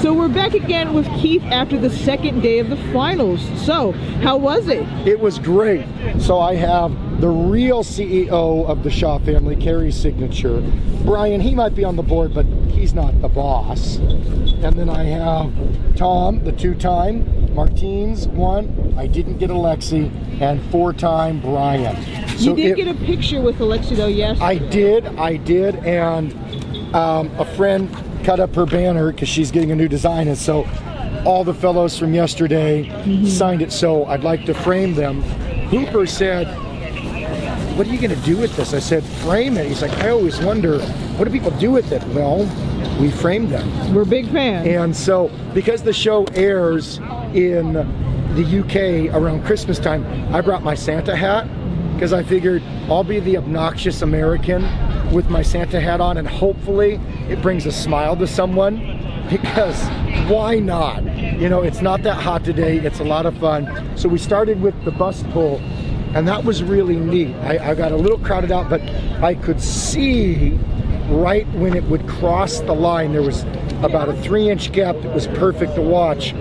So we're back again with Keith after the second day of the finals. So, how was it? It was great. So I have the real CEO of the Shaw family, Carrie's signature. Brian, he might be on the board, but he's not the boss. And then I have Tom, the two-time, Martins, one, I didn't get Alexi, and four-time Brian. So you did get a picture with Alexi though, yes? I did, and a friend cut up her banner because she's getting a new design, and so all the fellows from yesterday signed it, so I'd like to frame them. Hooper said, what are you going to do with this? I said, frame it. He's like, I always wonder, what do people do with it? Well, we framed them. We're big fans. And so, because the show airs in the UK around Christmas time, I brought my Santa hat because I figured I'll be the obnoxious American with my Santa hat on, and hopefully it brings a smile to someone, because why not? You know, it's not that hot today. It's a lot of fun. So we started with the bus pull, and that was really neat. I got a little crowded out, but I could see right when it would cross the line, there was about a 3-inch gap that was perfect to watch.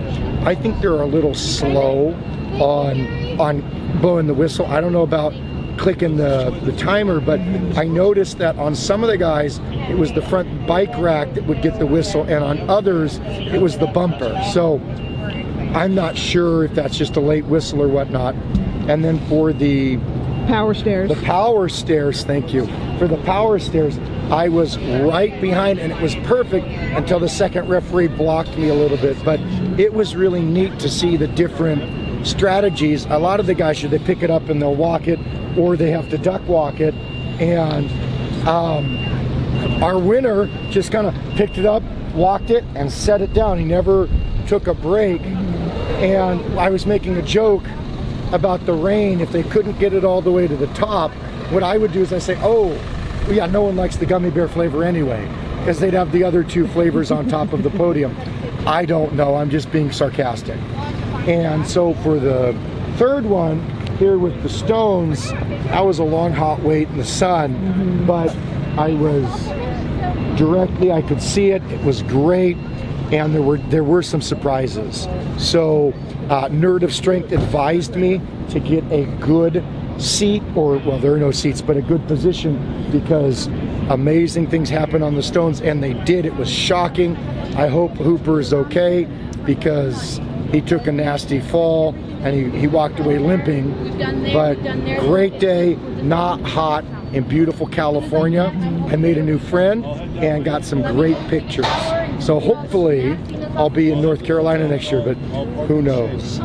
I think they're a little slow on blowing the whistle. I don't know about clicking the timer, but I noticed that on some of the guys it was the front bike rack that would get the whistle, and on others it was the bumper. So I'm not sure if that's just a late whistle or whatnot. And then for the power stairs, thank you. For the power stairs, I was right behind, and it was perfect until the second referee blocked me a little bit. But it was really neat to see the different strategies. A lot of the guys, they pick it up and they'll walk it, or they have to duck walk it. And our winner just kind of picked it up, walked it, and set it down. He never took a break. And I was making a joke about the rain. If they couldn't get it all the way to the top, what I would do is I say, oh, well, yeah, no one likes the gummy bear flavor anyway, because they'd have the other two flavors on top of the podium. I don't know, I'm just being sarcastic. And so for the third one here with the stones, that was a long hot wait in the sun, but I was directly, I could see it, it was great, and there were some surprises. So Nerd of Strength advised me to get a good seat, or, well, there are no seats, but a good position, because amazing things happen on the stones, and they did. It was shocking. I hope Hooper is okay, because he took a nasty fall and he walked away limping. But great day, not hot, in beautiful California. I made a new friend and got some great pictures. So hopefully I'll be in North Carolina next year, but who knows?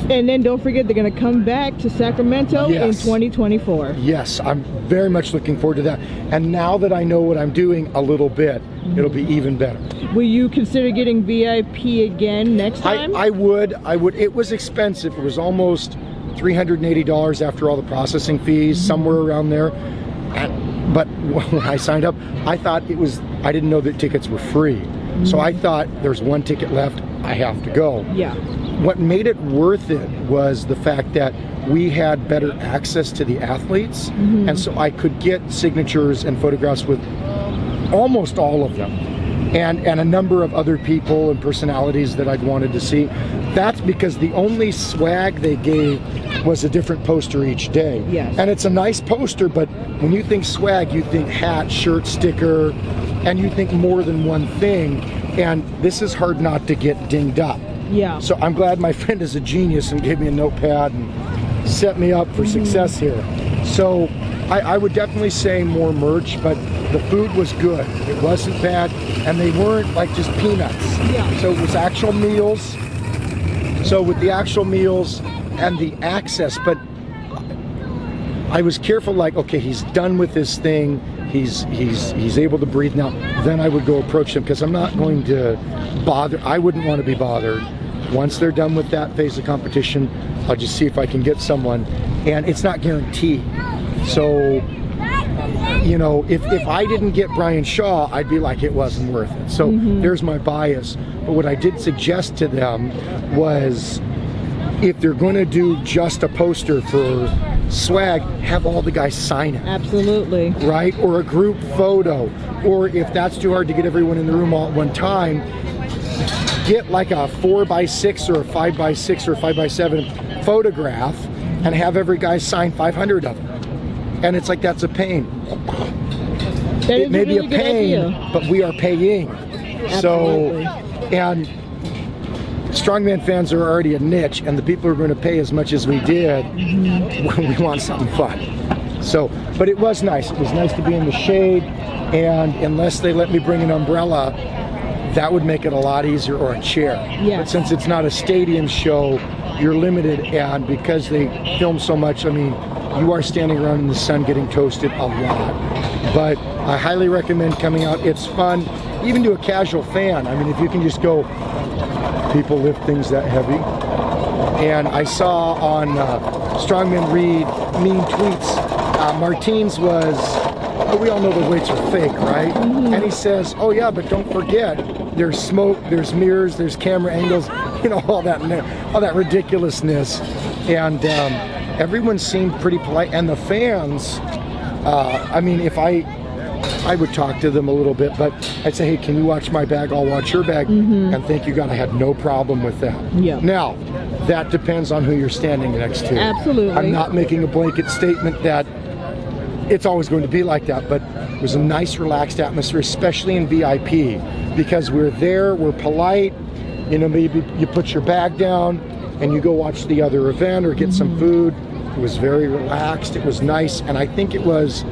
And then don't forget, they're going to come back to Sacramento in 2024. Yes, I'm very much looking forward to that. And now that I know what I'm doing a little bit, it'll be even better. Will you consider getting VIP again next time? I would. It was expensive. It was almost $380 after all the processing fees, somewhere around there. But when I signed up, I thought I didn't know that tickets were free. So I thought, there's one ticket left, I have to go. Yeah. What made it worth it was the fact that we had better access to the athletes, and so I could get signatures and photographs with almost all of them, and a number of other people and personalities that I'd wanted to see. That's because the only swag they gave was a different poster each day. Yes. And it's a nice poster, but when you think swag, you think hat, shirt, sticker, and you think more than one thing, and this is hard not to get dinged up. Yeah. So I'm glad my friend is a genius and gave me a notepad and set me up for success here. So I would definitely say more merch, but the food was good. It wasn't bad, and they weren't like just peanuts. Yeah. So it was actual meals. So with the actual meals and the access, but I was careful, like, okay, he's done with this thing. He's able to breathe now. Then I would go approach him, because I'm not going to bother. I wouldn't want to be bothered. Once they're done with that phase of competition, I'll just see if I can get someone, and it's not guaranteed. So, you know, if I didn't get Brian Shaw, I'd be like, it wasn't worth it. So there's my bias. But what I did suggest to them was, if they're going to do just a poster for swag, have all the guys sign it. Absolutely. Right? Or a group photo. Or if that's too hard to get everyone in the room all at one time, get like a 4x6 or a 5x6 or 5x7 photograph and have every guy sign 500 of them. And it's like, that's a pain. It may be a pain, but we are paying. Absolutely. So, and strongman fans are already a niche, and the people who are going to pay as much as we did, we want something fun. So, but it was nice. It was nice to be in the shade, and unless they let me bring an umbrella, that would make it a lot easier, or a chair. Yes. But since it's not a stadium show, you're limited, and because they film so much, I mean, you are standing around in the sun getting toasted a lot. But I highly recommend coming out. It's fun, even to a casual fan. I mean, if you can just go, people lift things that heavy. And I saw on Strongman Read mean tweets, Martine's was, oh, we all know the weights are fake, right? And he says, oh yeah, but don't forget, there's smoke, there's mirrors, there's camera angles, you know, all that ridiculousness. And everyone seemed pretty polite, and the fans, I mean, if I would talk to them a little bit, but I'd say, hey, can you watch my bag? I'll watch your bag. And thank you God, I had no problem with that. Yeah. Now, that depends on who you're standing next to. Absolutely. I'm not making a blanket statement that it's always going to be like that, but it was a nice, relaxed atmosphere, especially in VIP, because we're there, we're polite, you know, maybe you put your bag down and you go watch the other event or get some food. It was very relaxed, it was nice, and I think it was,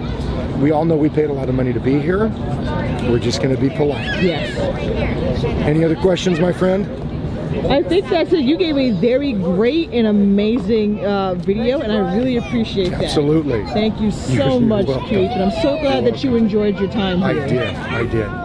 we all know we paid a lot of money to be here. We're just going to be polite. Yes. Any other questions, my friend? I think that's it. You gave a very great and amazing video, and I really appreciate that. Absolutely. Thank you so You're much, welcome. Keith, and I'm so glad that you enjoyed your time here. I did.